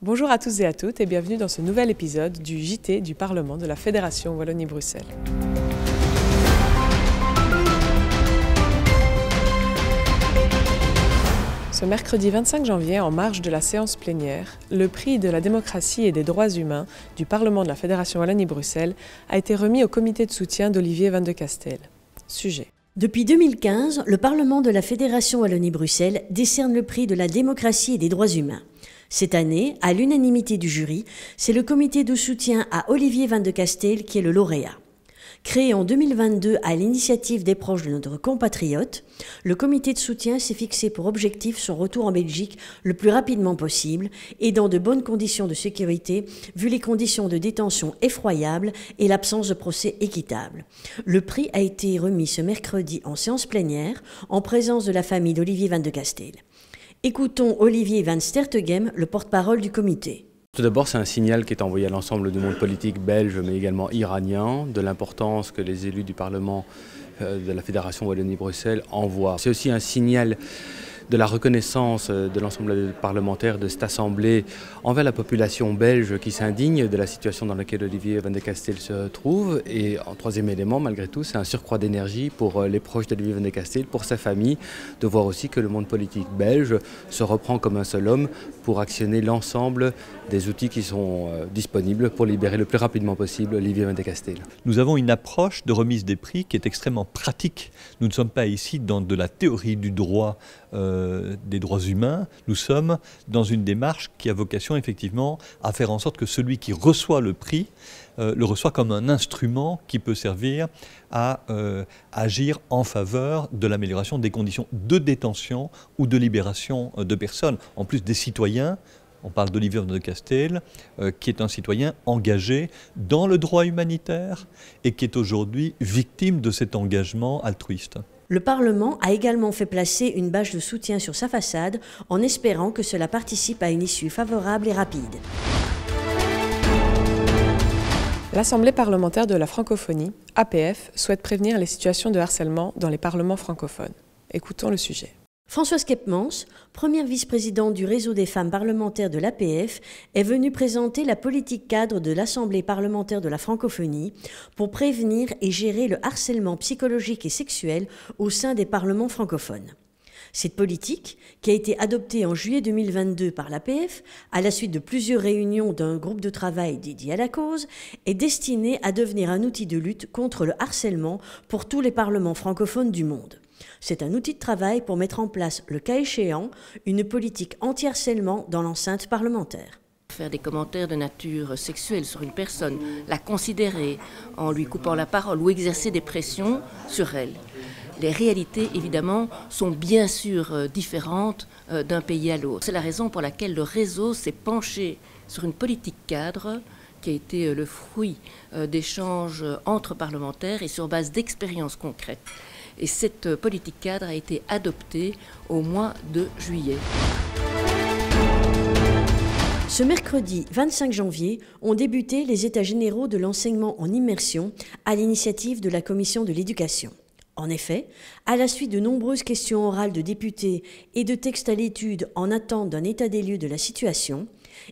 Bonjour à tous et à toutes et bienvenue dans ce nouvel épisode du JT du Parlement de la Fédération Wallonie-Bruxelles. Ce mercredi 25 janvier, en marge de la séance plénière, le prix de la démocratie et des droits humains du Parlement de la Fédération Wallonie-Bruxelles a été remis au comité de soutien d'Olivier Van de Castel. Sujet. Depuis 2015, le Parlement de la Fédération Wallonie-Bruxelles décerne le prix de la démocratie et des droits humains. Cette année, à l'unanimité du jury, c'est le comité de soutien à Olivier Van de Castel qui est le lauréat. Créé en 2022 à l'initiative des proches de notre compatriote, le comité de soutien s'est fixé pour objectif son retour en Belgique le plus rapidement possible et dans de bonnes conditions de sécurité, vu les conditions de détention effroyables et l'absence de procès équitable. Le prix a été remis ce mercredi en séance plénière en présence de la famille d'Olivier Van de Castel. Écoutons Olivier Van Stertegem, le porte-parole du comité. Tout d'abord, c'est un signal qui est envoyé à l'ensemble du monde politique belge, mais également iranien, de l'importance que les élus du Parlement de la Fédération Wallonie-Bruxelles envoient. C'est aussi un signal de la reconnaissance de l'ensemble des parlementaires de cette Assemblée envers la population belge qui s'indigne de la situation dans laquelle Olivier Van de Castel se trouve. Et en troisième élément, malgré tout, c'est un surcroît d'énergie pour les proches d'Olivier Van de Castel, pour sa famille, de voir aussi que le monde politique belge se reprend comme un seul homme pour actionner l'ensemble des outils qui sont disponibles pour libérer le plus rapidement possible Olivier Van de Castel. Nous avons une approche de remise des prix qui est extrêmement pratique. Nous ne sommes pas ici dans de la théorie du droit, des droits humains. Nous sommes dans une démarche qui a vocation effectivement à faire en sorte que celui qui reçoit le prix le reçoit comme un instrument qui peut servir à agir en faveur de l'amélioration des conditions de détention ou de libération de personnes, en plus des citoyens. On parle d'Olivier Van de Castel, qui est un citoyen engagé dans le droit humanitaire et qui est aujourd'hui victime de cet engagement altruiste. Le Parlement a également fait placer une bâche de soutien sur sa façade en espérant que cela participe à une issue favorable et rapide. L'Assemblée parlementaire de la francophonie, APF, souhaite prévenir les situations de harcèlement dans les parlements francophones. Écoutons le sujet. Françoise Kepmans, première vice-présidente du réseau des femmes parlementaires de l'APF, est venue présenter la politique cadre de l'Assemblée parlementaire de la francophonie pour prévenir et gérer le harcèlement psychologique et sexuel au sein des parlements francophones. Cette politique, qui a été adoptée en juillet 2022 par l'APF, à la suite de plusieurs réunions d'un groupe de travail dédié à la cause, est destinée à devenir un outil de lutte contre le harcèlement pour tous les parlements francophones du monde. C'est un outil de travail pour mettre en place, le cas échéant, une politique anti-harcèlement dans l'enceinte parlementaire. Faire des commentaires de nature sexuelle sur une personne, la considérer en lui coupant la parole ou exercer des pressions sur elle. Les réalités, évidemment, sont bien sûr différentes d'un pays à l'autre. C'est la raison pour laquelle le réseau s'est penché sur une politique cadre qui a été le fruit d'échanges entre parlementaires et sur base d'expériences concrètes. Et cette politique cadre a été adoptée au mois de juillet. Ce mercredi 25 janvier ont débuté les états généraux de l'enseignement en immersion à l'initiative de la Commission de l'éducation. En effet, à la suite de nombreuses questions orales de députés et de textes à l'étude en attente d'un état des lieux de la situation,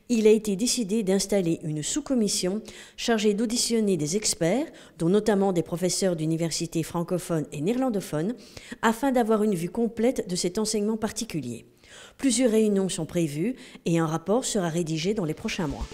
il a été décidé d'installer une sous-commission chargée d'auditionner des experts, dont notamment des professeurs d'universités francophones et néerlandophones, afin d'avoir une vue complète de cet enseignement particulier. Plusieurs réunions sont prévues et un rapport sera rédigé dans les prochains mois.